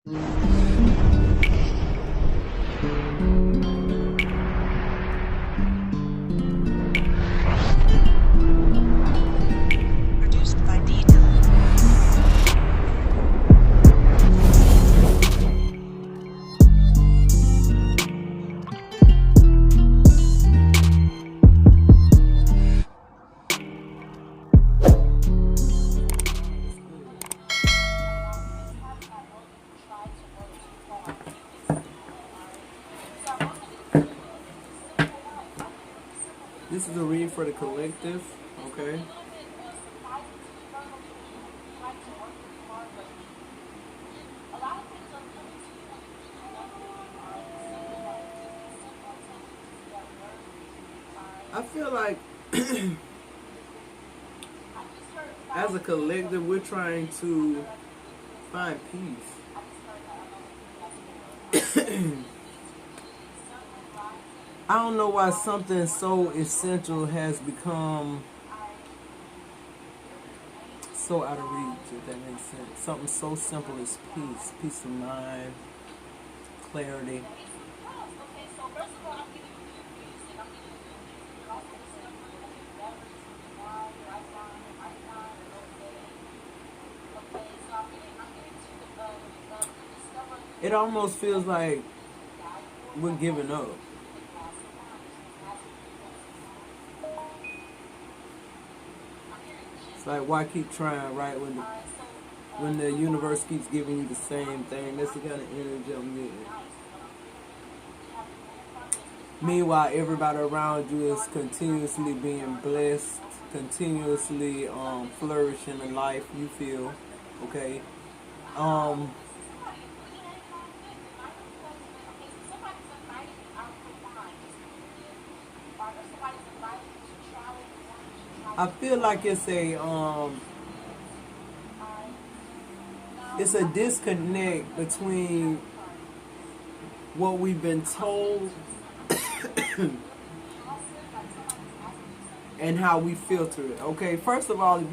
Produced by Dita. This is a read for the collective, okay? I feel like as a collective, we're trying to find peace. I don't know why something so essential has become so out of reach, if that makes sense. Something so simple as peace, peace of mind, clarity. It almost feels like we're giving up. It's like, why keep trying, right? When the universe keeps giving you the same thing. That's the kind of energy I'm getting. Meanwhile, everybody around you is continuously being blessed, continuously flourishing in life. You feel, okay? I feel like it's a disconnect between what we've been told and how we filter it. Okay, first of all,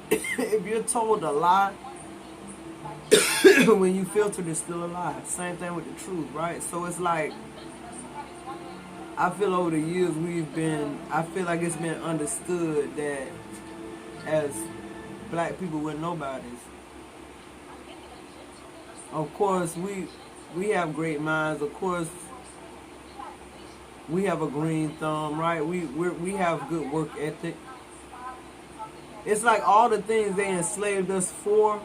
if you're told a lie, when you filter it, it's still a lie. Same thing with the truth, right? So it's like, I feel over the years I feel like it's been understood that as black people, we're nobodies. Of course, we have great minds. Of course, we have a green thumb, right? We have good work ethic. It's like all the things they enslaved us for,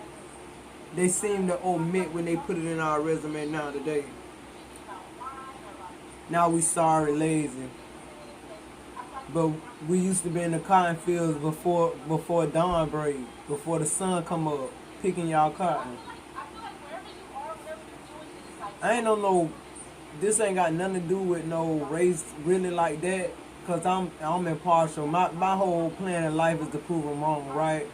they seem to omit when they put it in our resume now today. Now we sorry, lazy. But we used to be in the cotton fields before dawn break, before the sun come up, picking y'all cotton. I ain't no this ain't got nothing to do with no race really like that, cause I'm impartial. My whole plan in life is to prove them wrong, right?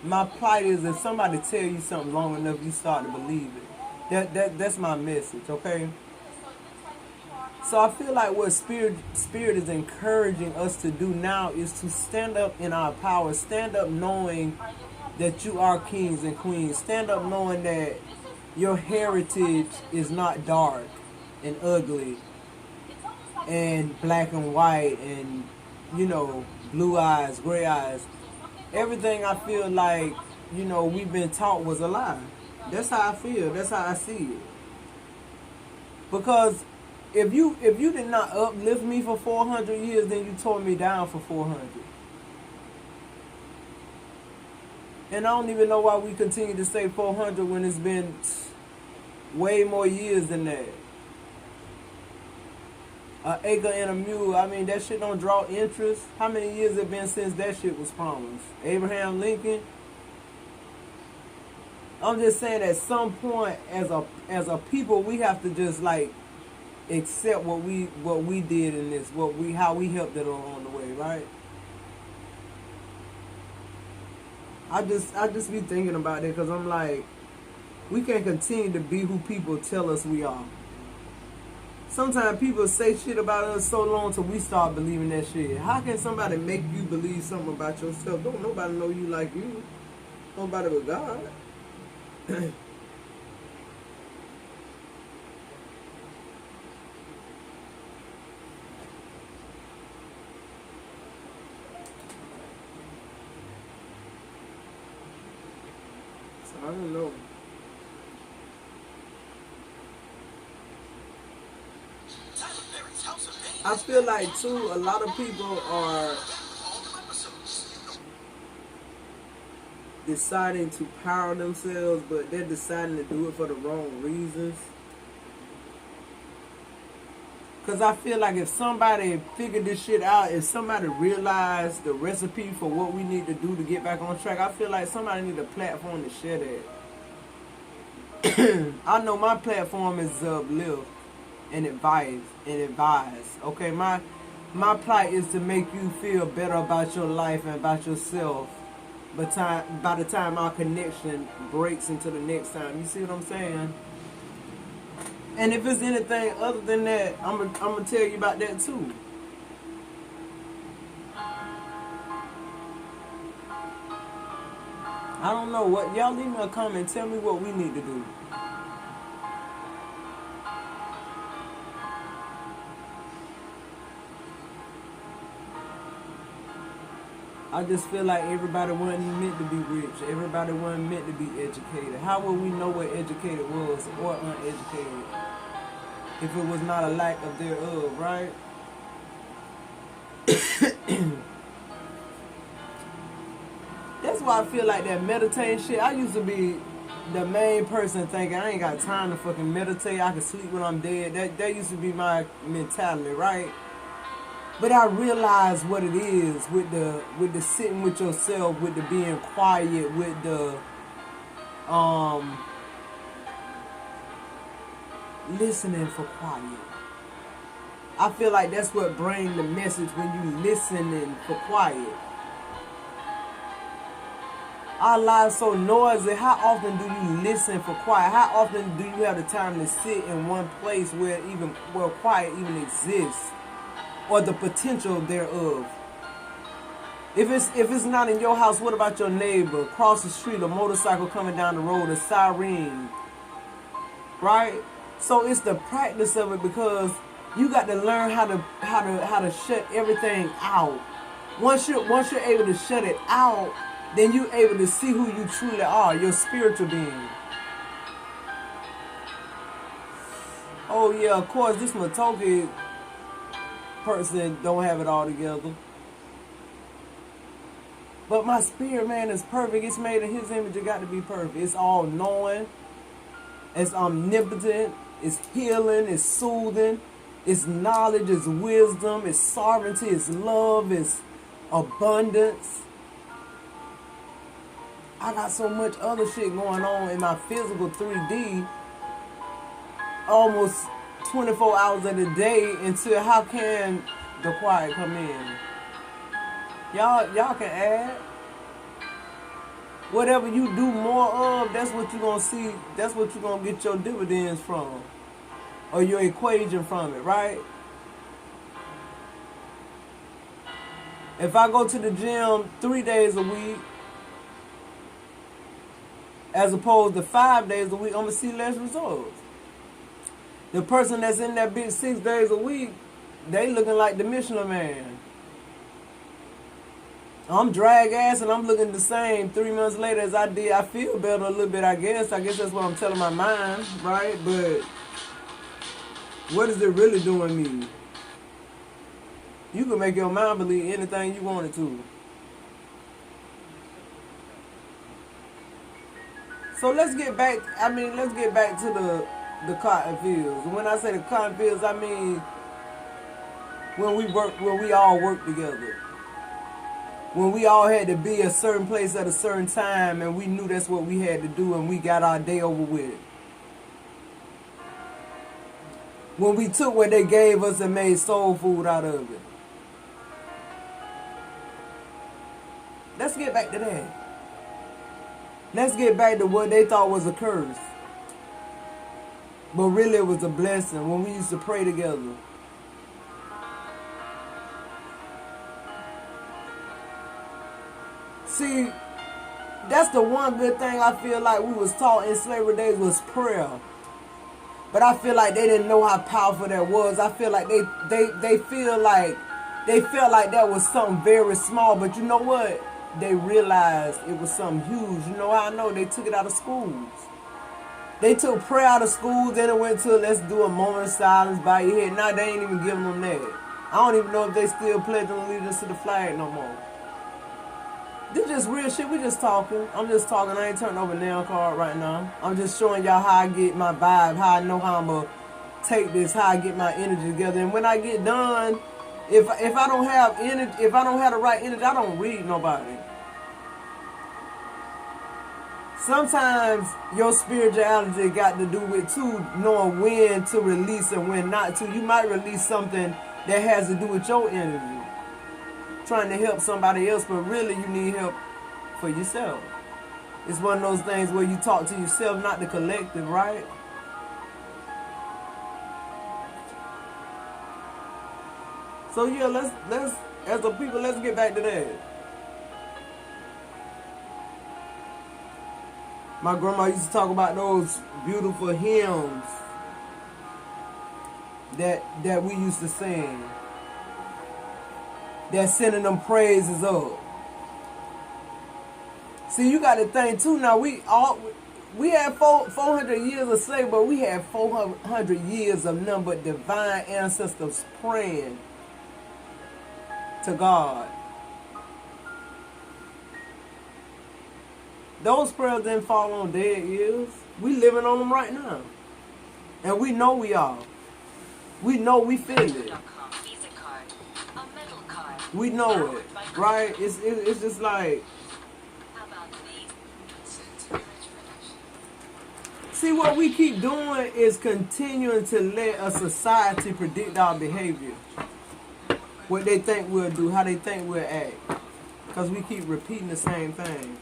My plight is if somebody tell you something long enough, you start to believe it. That's my message, okay? So I feel like what spirit is encouraging us to do now is to stand up in our power, stand up knowing that you are kings and queens, stand up knowing that your heritage is not dark and ugly and black and white and, blue eyes, gray eyes. Everything I feel like, we've been taught was a lie. That's how I feel. That's how I see it. Because if you did not uplift me for 400 years, then you tore me down for 400. And I don't even know why we continue to say 400 when it's been way more years than that. An acre and a mule, I mean, that shit don't draw interest. How many years it been since that shit was promised? Abraham Lincoln? I'm just saying at some point as a people, we have to just like accept what we did in this, how we helped it along the way, right? I just be thinking about it because I'm like, we can't continue to be who people tell us we are. Sometimes people say shit about us so long till we start believing that shit. How can somebody make you believe something about yourself? Don't nobody know you like you. Nobody but God. So I don't know. I feel like too, a lot of people are deciding to power themselves, but they're deciding to do it for the wrong reasons. Because I feel like if somebody figured this shit out, if somebody realized the recipe for what we need to do to get back on track, I feel like somebody need a platform to share that. I know my platform is uplift and advise. Okay, my plight is to make you feel better about your life and about yourself. But by the time our connection breaks into the next time, you see what I'm saying? And if it's anything other than that, I'm gonna tell you about that too. I don't know what y'all leave me a comment. Tell me what we need to do. I just feel like everybody wasn't meant to be rich. Everybody wasn't meant to be educated. How would we know what educated was or uneducated if it was not a lack of thereof, right? That's why I feel like that meditating shit. I used to be the main person thinking I ain't got time to fucking meditate. I can sleep when I'm dead. That used to be my mentality, right? But I realized what it is with the sitting with yourself, with the being quiet, with the listening for quiet. I feel like that's what brings the message when you listening for quiet. Our lives so noisy. How often do you listen for quiet? How often do you have the time to sit in one place where quiet even exists, or the potential thereof? If it's not in your house, what about your neighbor? Across the street, a motorcycle coming down the road, a siren, right? So it's the practice of it, because you got to learn how to shut everything out. Once you're able to shut it out, then you're able to see who you truly are, your spiritual being. Oh yeah, of course, this Maitoki person don't have it all together. But my spirit man is perfect. It's made in his image. It got to be perfect. It's all knowing. It's omnipotent. It's healing. It's soothing. It's knowledge. It's wisdom. It's sovereignty. It's love. It's abundance. I got so much other shit going on in my physical 3D almost 24 hours of the day, until how can the quiet come in? Y'all can add. Whatever you do more of, that's what you're going to see. That's what you're going to get your dividends from, or your equation from it, right? If I go to the gym 3 days a week, as opposed to 5 days a week, I'm going to see less results. The person that's in that bitch 6 days a week, they looking like the Michelin Man. I'm drag ass and I'm looking the same 3 months later as I did. I feel better a little bit, I guess. I guess that's what I'm telling my mind, right? But what is it really doing me? You can make your mind believe anything you want it to. So let's get back to the cotton fields. When I say the cotton fields, I mean when we all work together. When we all had to be a certain place at a certain time, and we knew that's what we had to do, and we got our day over with. When we took what they gave us and made soul food out of it. Let's get back to that. Let's get back to what they thought was a curse, but really it was a blessing, when we used to pray together. See, That's the one good thing I feel like we was taught in slavery days was prayer. But I feel like they didn't know how powerful that was. I feel like they feel like they felt like that was something very small. But you know what? They realized it was something huge. You know how I know? They took it out of schools. They took prayer out of schools, then it went to let's do a moment of silence by your head. Now they ain't even giving them that. I don't even know if they still pledging allegiance to the flag no more. This just real shit. We just talking. I'm just talking. I ain't turning over nail card right now. I'm just showing y'all how I get my vibe, how I know how I'm gonna take this, how I get my energy together. And when I get done, if I don't have energy, if I don't have the right energy, I don't read nobody. Sometimes your spirituality got to do with too knowing when to release and when not to. You might release something that has to do with your energy, trying to help somebody else, but really you need help for yourself. It's one of those things where you talk to yourself, not the collective, right? So yeah, let's as a people, let's get back to that. My grandma used to talk about those beautiful hymns that we used to sing, that sending them praises up. See, you got to think too. Now we had 400 years of slavery, but we had 400 years of none but divine ancestors praying to God. Those prayers didn't fall on dead ears. We living on them right now, and we know we are. We know we feel it. We know it, right? It's just like. See, what we keep doing is continuing to let a society predict our behavior. What they think we'll do, how they think we'll act. Because we keep repeating the same thing.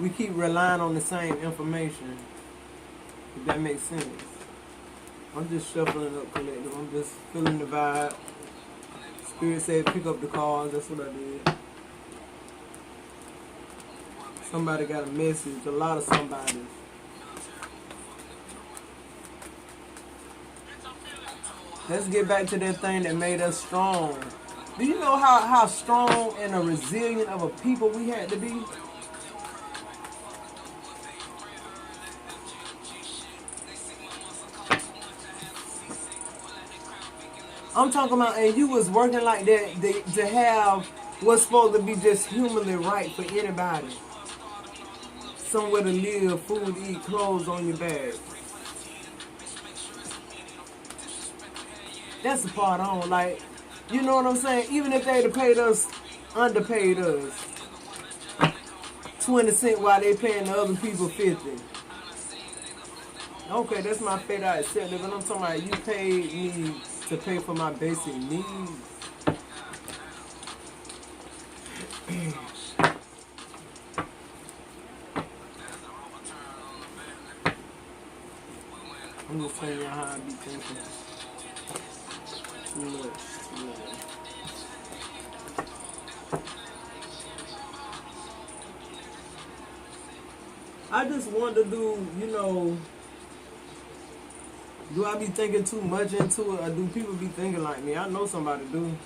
We keep relying on the same information. If that makes sense. I'm just shuffling up collective. I'm just feeling the vibe. Spirit said pick up the cards. That's what I did. Somebody got a message. A lot of somebodies. Let's get back to that thing that made us strong. Do you know how strong and a resilient of a people we had to be? I'm talking about, and you was working like that to have what's supposed to be just humanly right for anybody. Somewhere to live, food to eat, clothes on your back. That's the part I don't like. You know what I'm saying? Even if they'd have paid us, underpaid us 20 cents while they paying the other people 50. Okay, that's my fate, I accept it. But I'm talking about you paid me to pay for my basic needs. I'm just telling you how I be thinking. Too much. I just want to do, do I be thinking too much into it, or do people be thinking like me? I know somebody do.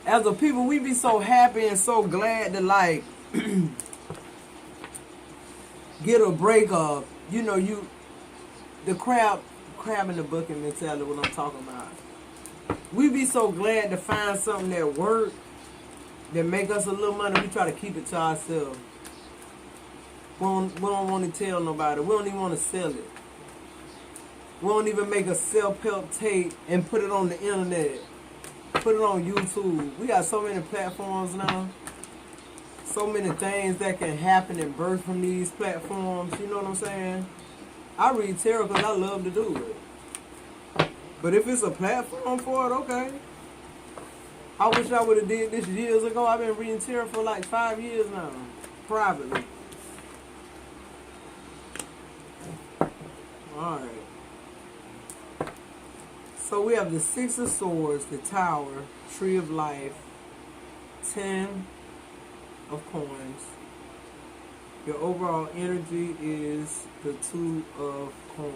As a people, we be so happy and so glad to like get a break of, the crab in the bucket mentality, what I'm talking about. We be so glad to find something that work, that make us a little money, we try to keep it to ourselves. We don't want to tell nobody. We don't even want to sell it. We don't even make a self-help tape and put it on the internet. Put it on YouTube. We got so many platforms now. So many things that can happen and birth from these platforms. You know what I'm saying? I read tarot because I love to do it. But if it's a platform for it, okay. I wish I would have did this years ago. I've been reading tarot for like 5 years now. Privately. Alright. So we have the Six of Swords, the Tower, Tree of Life, 10 of Coins. Your overall energy is the Two of Coins.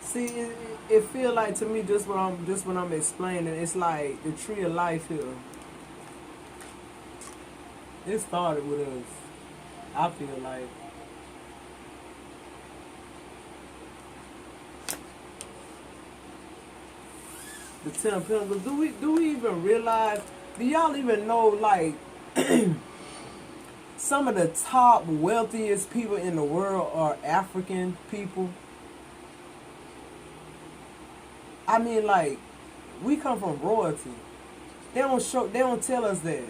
See, it feel like to me just what I'm explaining. It's like the Tree of Life here. It started with us. I feel like. The Ten of Pentacles. Do we even realize? Do y'all even know like some of the top wealthiest people in the world are African people? I mean, like, we come from royalty. They don't tell us that.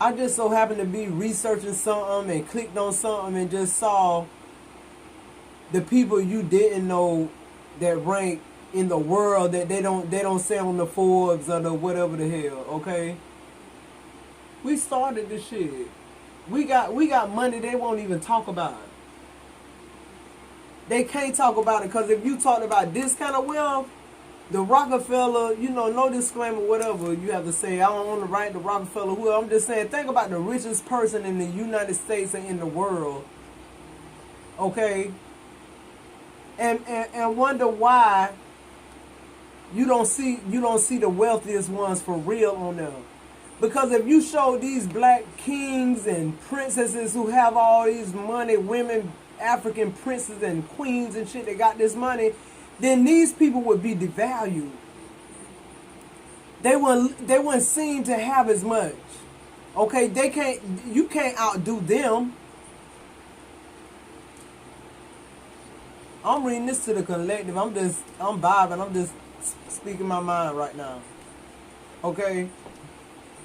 I just so happened to be researching something and clicked on something and just saw the people you didn't know that rank in the world that they don't say on the Forbes or the whatever the hell, okay? We started this shit. We got money they won't even talk about it. They can't talk about it because if you talked about this kind of wealth, the Rockefeller, no disclaimer, whatever you have to say. I don't want to write the Rockefeller. Who I'm just saying, think about the richest person in the United States and in the world, okay? And wonder why you don't see the wealthiest ones for real on them. Because if you show these black kings and princesses who have all these money, women, African princes and queens and shit that got this money, then these people would be devalued. They wouldn't seem to have as much. Okay, you can't outdo them. I'm reading this to the collective. I'm vibing. I'm just speaking my mind right now. Okay?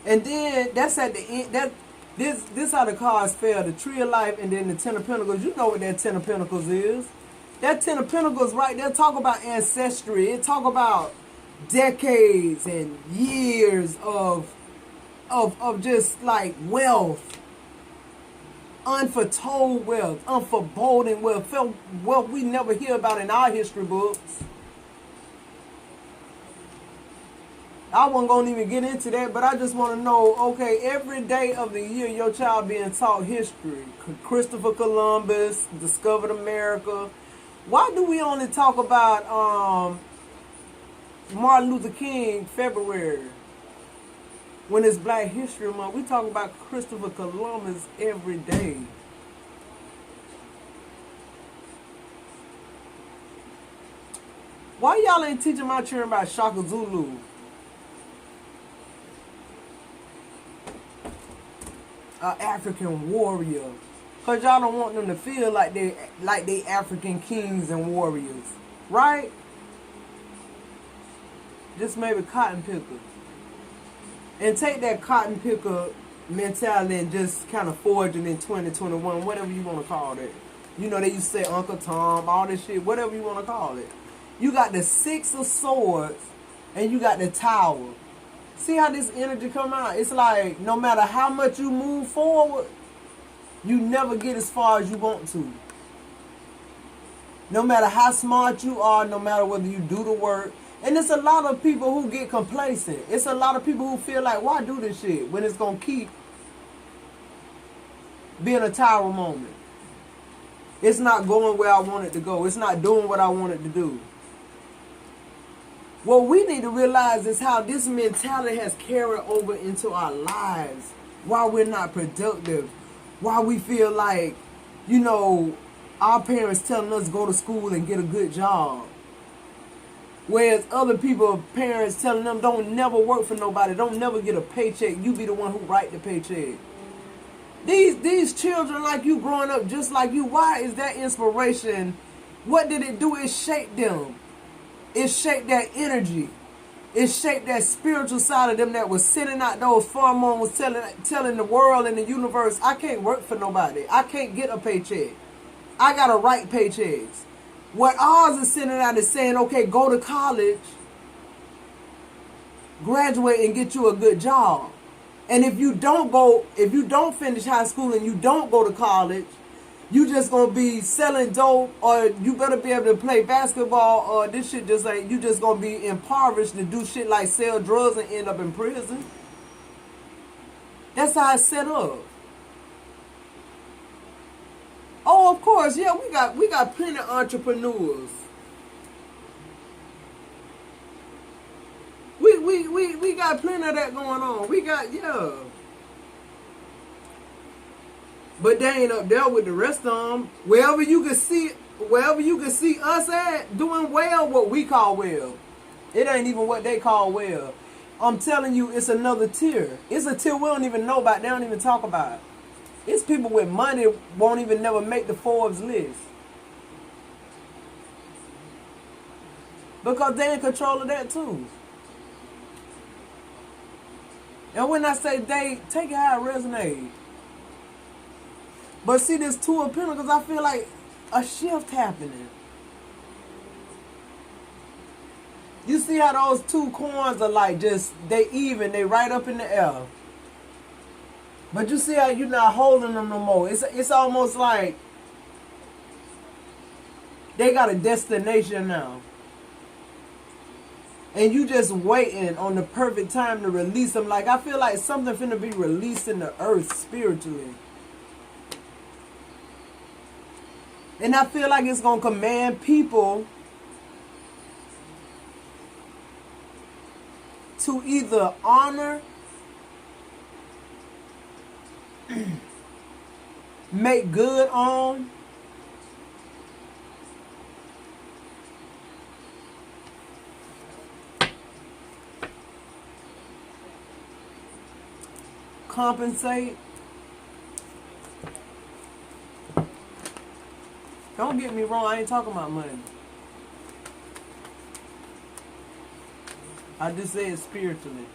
And then that's at the end. This how the cards fell. The Tree of Life and then the Ten of Pentacles. You know what that Ten of Pentacles is. That Ten of Pentacles right there talk about ancestry. It talk about decades and years of just like wealth. Unforetold wealth. Unforeboding wealth. Wealth we never hear about in our history books. I wasn't going to even get into that, but I just want to know, okay, every day of the year your child being taught history. Christopher Columbus discovered America. Why do we only talk about Martin Luther King February? When it's Black History Month, we talk about Christopher Columbus every day. Why y'all ain't teaching my children about Shaka Zulu? An African warrior. Because y'all don't want them to feel like they African kings and warriors. Right? Just maybe cotton pickers. And take that cotton picker mentality and just kind of forge it in 2021, whatever you want to call it. You know, they used to say Uncle Tom, all this shit, whatever you want to call it. You got the Six of Swords and you got the Tower. See how this energy come out? It's like no matter how much you move forward, you never get as far as you want to. No matter how smart you are, no matter whether you do the work. And it's a lot of people who get complacent. It's a lot of people who feel like, why do this shit when it's going to keep being a tower moment? It's not going where I want it to go. It's not doing what I want it to do. What we need to realize is how this mentality has carried over into our lives. Why we're not productive. Why we feel like, our parents telling us go to school and get a good job. Whereas other people, parents telling them don't never work for nobody. Don't never get a paycheck. You be the one who write the paycheck. These children like you growing up just like you. Why is that inspiration? What did it do? It shaped them. It shaped that energy. It shaped that spiritual side of them that was sending out those pheromones, telling the world and the universe, I can't work for nobody. I can't get a paycheck. I gotta write paychecks. What Oz is sending out is saying, okay, go to college, graduate and get you a good job. And if you don't finish high school and you don't go to college, you just gonna be selling dope, or you better be able to play basketball, or this shit just like you just gonna be impoverished to do shit like sell drugs and end up in prison. That's how it's set up. Oh, of course, yeah, we got plenty of entrepreneurs. We got plenty of that going on. We got, yeah. But they ain't up there with the rest of them. Wherever you can see us at doing well, what we call well. It ain't even what they call well. I'm telling you, it's another tier. It's a tier we don't even know about. They don't even talk about. It's people with money won't even never make the Forbes list. Because they in control of that too. And when I say they, take it how it resonates. But see, this two of Pentacles, I feel like a shift happening. You see how those two coins are like just, they even, they right up in the air. But you see how you're not holding them no more. It's almost like they got a destination now. And you just waiting on the perfect time to release them. Like, I feel like something finna be released in the earth spiritually. And I feel like it's going to command people to either honor, make good on, compensate. Don't get me wrong, I ain't talking about money. I just say it spiritually.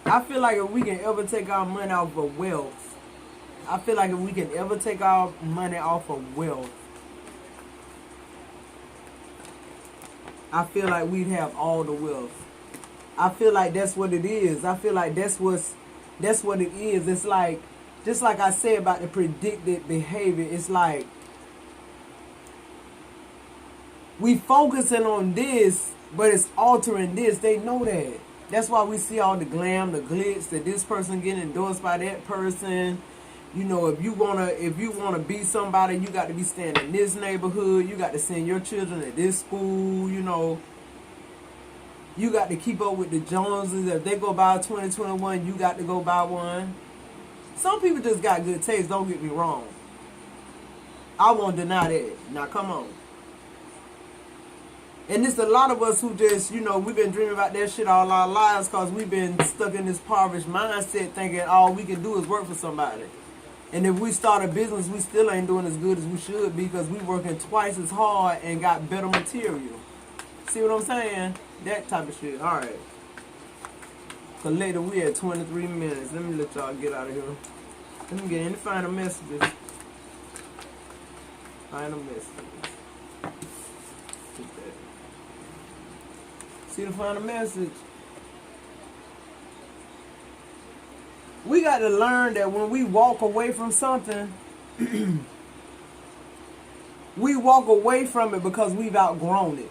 I feel like if we can ever take our money off of wealth, I feel like if we can ever take our money off of wealth, I feel like we'd have all the wealth. I feel like that's what it is. I feel like that's what it is. It's like, just like I said about the predicted behavior, it's like we focusing on this, but it's altering this. They know that. That's why we see all the glam, the glitz, that this person getting endorsed by that person. You know, if you wanna be somebody, you got to be staying in this neighborhood. You got to send your children to this school. You know, you got to keep up with the Joneses. If they go buy a 2021, you got to go buy one. Some people just got good taste, don't get me wrong. I won't deny that. Now, come on. And it's a lot of us who just, you know, we've been dreaming about that shit all our lives because we've been stuck in this impoverished mindset thinking all we can do is work for somebody. And if we start a business, we still ain't doing as good as we should be because we working twice as hard and got better material. See what I'm saying? That type of shit. All right. So later we at 23 minutes. Let me let y'all get out of here. Let me get in the final messages. Final messages. See the final message? We got to learn that when we walk away from something, we walk away from it because we've outgrown it.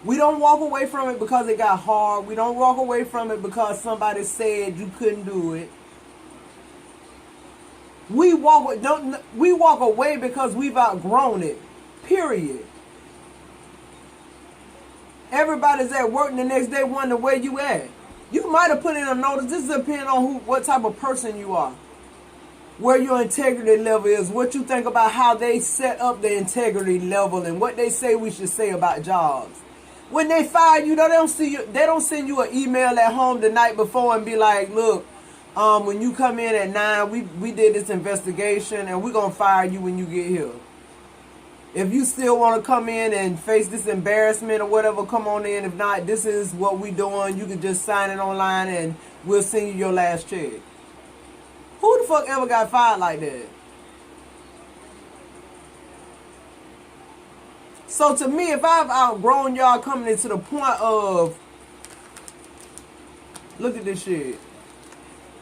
We don't walk away from it because it got hard. We don't walk away from it because somebody said you couldn't do it. We walk away because we've outgrown it. Period. Everybody's at work and the next day wondering where you at. You might have put in a notice. This depends on what type of person you are. Where your integrity level is. What you think about how they set up the integrity level and what they say we should say about jobs. When they fire you, they don't send you an email at home the night before and be like, look, when you come in at 9, we did this investigation and we're going to fire you when you get here. If you still want to come in and face this embarrassment or whatever, come on in. If not, this is what we doing. You can just sign it online and we'll send you your last check. Who the fuck ever got fired like that? So to me, if I've outgrown y'all coming into the point of, look at this shit.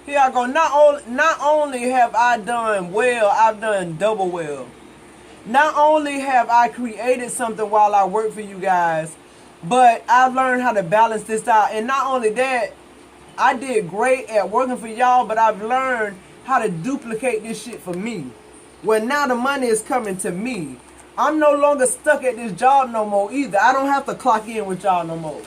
Here I go. Not only have I done well, I've done double well. Not only have I created something while I work for you guys, but I've learned how to balance this out. And not only that, I did great at working for y'all, but I've learned how to duplicate this shit for me. Well, now the money is coming to me. I'm no longer stuck at this job no more either. I don't have to clock in with y'all no more.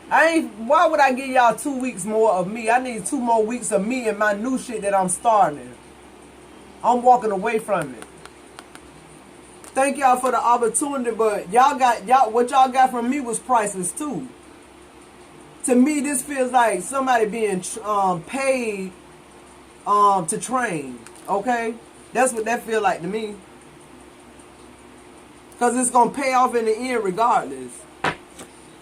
Why would I give y'all 2 weeks more of me? I need 2 more weeks of me and my new shit that I'm starting. I'm walking away from it. Thank y'all for the opportunity, but what y'all got from me was priceless too. To me, this feels like somebody being paid to train. Okay, that's what that feel like to me. Cause it's gonna pay off in the end regardless.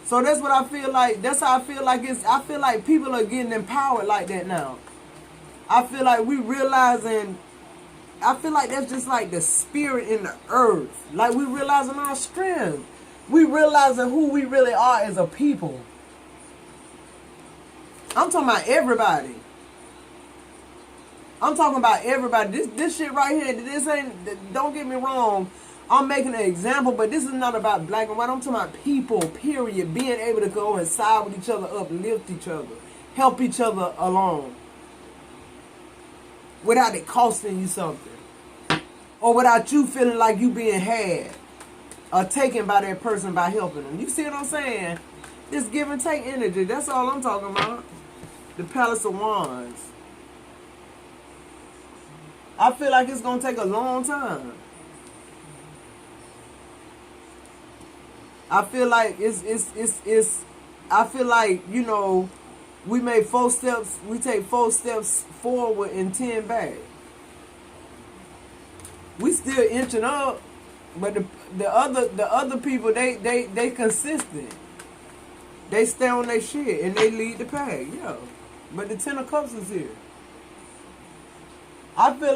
So that's what I feel like. That's how I feel like I feel like people are getting empowered like that now. I feel like we realizing. I feel like that's just like the spirit in the earth. Like we realizing our strength. We realizing who we really are as a people. I'm talking about everybody. I'm talking about everybody. This shit right here, this ain't, don't get me wrong. I'm making an example, but this is not about black and white. I'm talking about people, period. Being able to go and side with each other, uplift each other, help each other along. Without it costing you something. Or without you feeling like you being had. Or taken by that person by helping them. You see what I'm saying? This give and take energy. That's all I'm talking about. The Palace of Wands. I feel like it's going to take a long time. I feel like I feel like, you know, we made 4 steps, we take 4 steps forward and 10 back. We still inching up, but the other people, they consistent. They stay on their shit and they lead the pack, yeah. But the 10 of Cups is here. I feel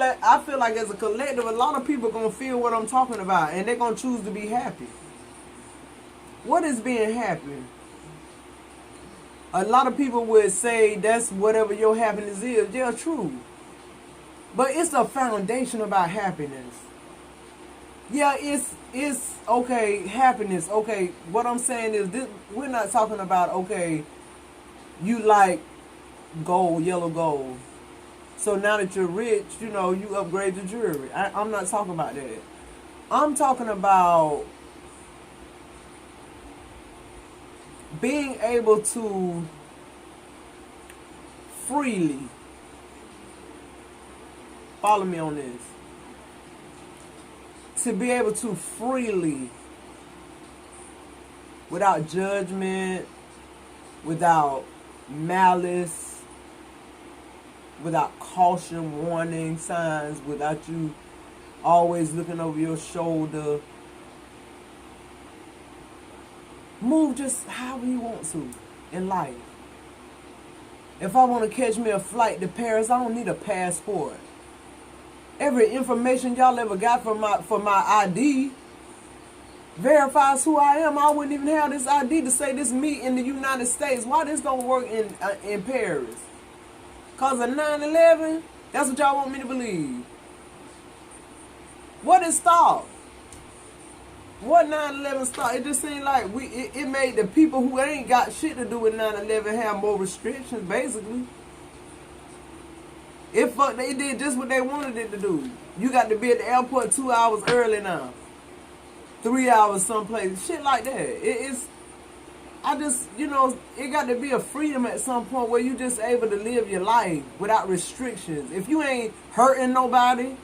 like as a collective, a lot of people gonna feel what I'm talking about, and they're gonna choose to be happy. What is being happy? A lot of people would say that's whatever your happiness is. Yeah, true. But it's a foundation about happiness. Yeah, it's okay, happiness. Okay, what I'm saying is this, we're not talking about, okay, you like gold, yellow gold. So now that you're rich, you know, you upgrade your jewelry. I'm not talking about that. I'm talking about being able to freely, follow me on this, to be able to freely, without judgment, without malice, without caution, warning signs, without you always looking over your shoulder, move just however you want to in life. If I want to catch me a flight to Paris, I don't need a passport. Every information y'all ever got for my ID verifies who I am. I wouldn't even have this ID to say this me in the United States. Why this don't work in Paris? Cause of 9/11? That's what y'all want me to believe. What is stopped? What 9/11 stopped? It just seemed like it made the people who ain't got shit to do with 9/11 have more restrictions, basically. They did just what they wanted it to do. You got to be at the airport 2 hours early now. 3 hours someplace. Shit like that. It got to be a freedom at some point where you just able to live your life without restrictions. If you ain't hurting nobody,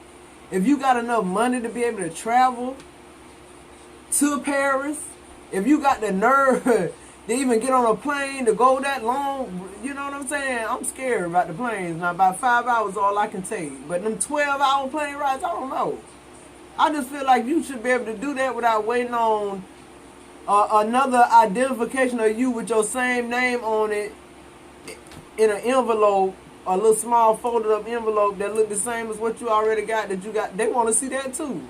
if you got enough money to be able to travel to Paris, if you got the nerve to even get on a plane to go that long, you know what I'm saying? I'm scared about the planes. Now, about 5 hours all I can take. But them 12-hour plane rides, I don't know. I just feel like you should be able to do that without waiting on another identification of you with your same name on it in an envelope, a little small folded up envelope that look the same as what you already got that you got. They want to see that too.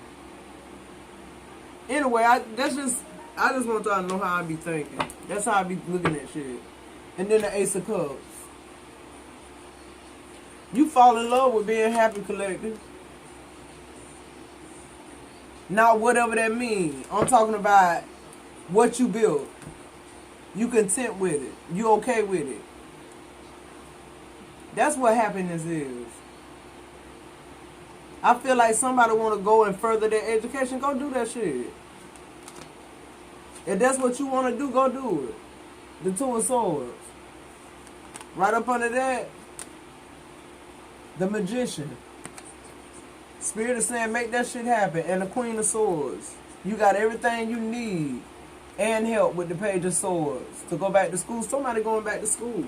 Anyway, I just want y'all to know how I be thinking. That's how I be looking at shit. And then the Ace of Cups. You fall in love with being happy, collective. Not whatever that means. I'm talking about what you built. You content with it. You okay with it. That's what happiness is. I feel like somebody want to go and further their education. Go do that shit. If that's what you want to do, go do it. The Two of Swords. Right up under that, the Magician. Spirit is saying make that shit happen. And the Queen of Swords. You got everything you need and help with the Page of Swords to go back to school. Somebody going back to school.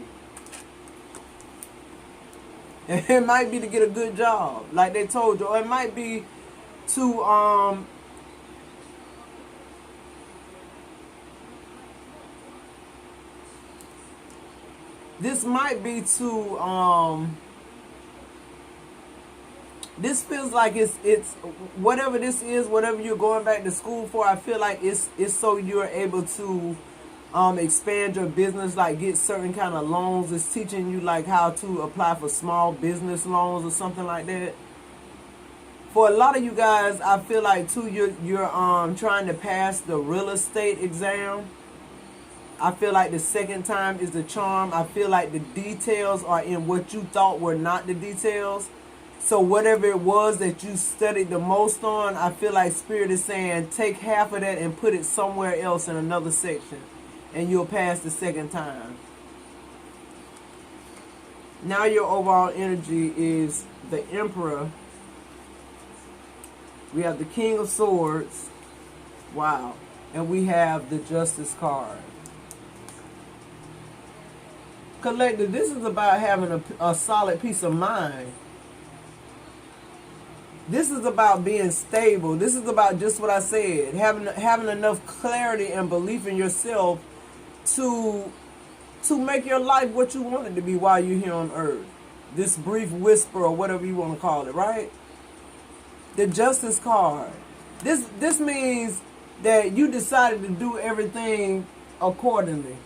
And it might be to get a good job, like they told you. Or it might be to this might be to this feels like it's whatever this is, whatever you're going back to school for. I feel like it's so you're able to expand your business, like get certain kind of loans. It's teaching you like how to apply for small business loans or something like that. For a lot of you guys, I feel like too you're trying to pass the real estate exam. I feel like the second time is the charm. I feel like the details are in what you thought were not the details. So whatever it was that you studied the most on, I feel like Spirit is saying take half of that and put it somewhere else in another section. And you'll pass the second time. Now your overall energy is the Emperor. We have the King of Swords. Wow. And we have the Justice card. Collective, this is about having a solid peace of mind. This is about being stable. This is about just what I said. Having enough clarity and belief in yourself to make your life what you want it to be while you're here on earth. This brief whisper or whatever you want to call it, right? The Justice card. This means that you decided to do everything accordingly.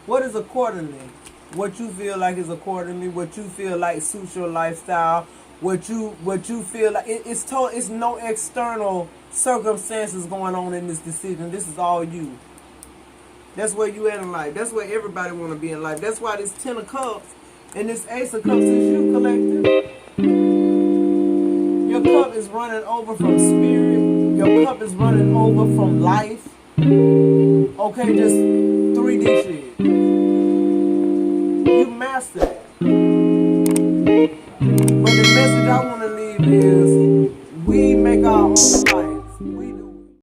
What is accordingly? What you feel like is accordingly. What you feel like suits your lifestyle. What you feel like it's no external circumstances going on in this decision. This is all you. That's where you at in life. That's where everybody want to be in life. That's why this 10 of Cups and this Ace of Cups is you, collective. Your cup is running over from spirit. Your cup is running over from life. Okay, just 3D shit. You master that. But the message I want to leave is we make our own life.